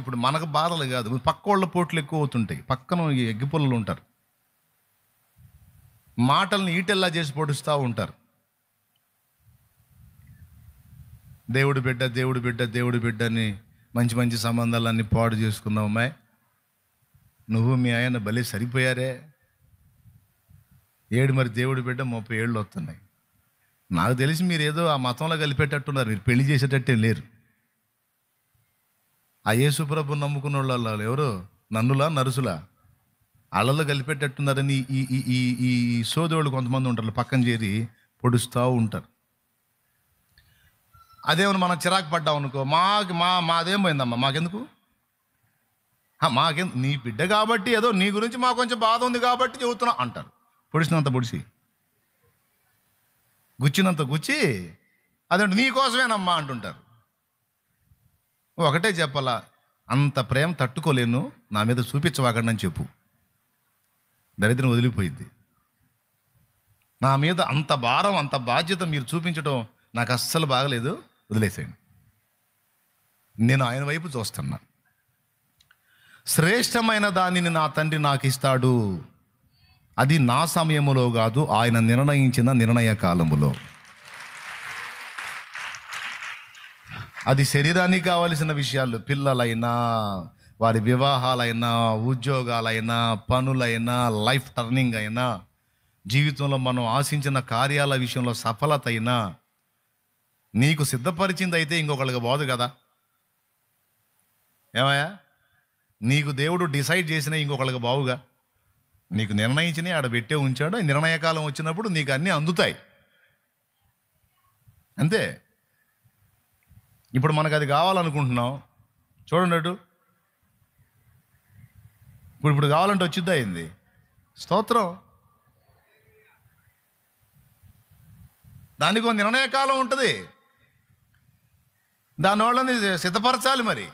ఇప్పుడు మనకు బాధలు కాదు, పక్కోళ్ళ పోట్లు ఎక్కువ అవుతుంటాయి. పక్కన ఈ ఎగ్గిపుల్లలు ఉంటారు, మాటల్ని ఈటెల్లా చేసి పొడుస్తూ ఉంటారు. దేవుడు బిడ్డ, దేవుడు బిడ్డ, దేవుడు బిడ్డ అని మంచి మంచి సంబంధాలన్నీ పాడు చేసుకున్నావు అమ్మాయి. నువ్వు మీ ఆయన భలే సరిపోయారే. మరి దేవుడు బిడ్డ 30 ఏళ్ళు వస్తున్నాయి. నాకు తెలిసి మీరు ఏదో ఆ మతంలో కలిపేటట్టున్నారు, మీరు పెళ్లి చేసేటట్టే లేరు. ఆ యేసుప్రభు నమ్ముకున్న వాళ్ళు ఎవరు, నన్నులా నరుసులా అళ్ళలో కలిపేటట్టున్నారని ఈ ఈ ఈ ఈ సోదరులు కొంతమంది ఉంటారు, పక్కన చేరి పొడుస్తూ ఉంటారు. అదేమన్నా మనం చిరాకు పడ్డాం అనుకో, మాదేం పోయిందమ్మా, మాకెందుకు, నీ బిడ్డ కాబట్టి ఏదో నీ గురించి మాకు కొంచెం బాధ ఉంది కాబట్టి చెబుతున్నా అంటారు. పొడిచినంత పొడిచి, గుచ్చినంత గుచ్చి, అదేంటి నీ కోసమేనమ్మా అంటుంటారు. ఒకటే చెప్పాలా, అంత ప్రేమ తట్టుకోలేను, నా మీద చూపించవాకండి అని చెప్పు. దరిద్రం వదిలిపోయింది. నా మీద అంత భారం, అంత బాధ్యత మీరు చూపించడం నాకు అస్సలు బాగలేదు, వదిలేసేయండి. నేను ఆయన వైపు చూస్తున్నా. శ్రేష్టమైన దానిని నా తండ్రి నాకు ఇస్తాడు, అది నా సమయములో కాదు, ఆయన నిర్ణయించిన నిర్ణయ కాలములో. అది శరీరానికి కావలసిన విషయాలు, పిల్లలైనా, వారి వివాహాలైనా, ఉద్యోగాలైనా, పనులైనా, లైఫ్ టర్నింగ్ అయినా, జీవితంలో మనం ఆశించిన కార్యాల విషయంలో సఫలత అయినా, నీకు సిద్ధపరిచింది అయితే ఇంకొకళ్ళకి బాదు కదా. ఏమయ్యా, నీకు దేవుడు డిసైడ్ చేసినా ఇంకొకళ్ళకి బావుగా. నీకు నిర్ణయించిన ఆడ పెట్టే ఉంచాడు, నిర్ణయకాలం వచ్చినప్పుడు నీకు అన్నీ అందుతాయి, అంతే. ఇప్పుడు మనకు అది కావాలనుకుంటున్నాం, చూడండి అటు ఇప్పుడు కావాలంటే వచ్చిద్దా అయింది. స్తోత్రం. దానికి ఒక నిర్ణయకాలం ఉంటుంది, దాని వాళ్ళని సిద్ధపరచాలి మరి.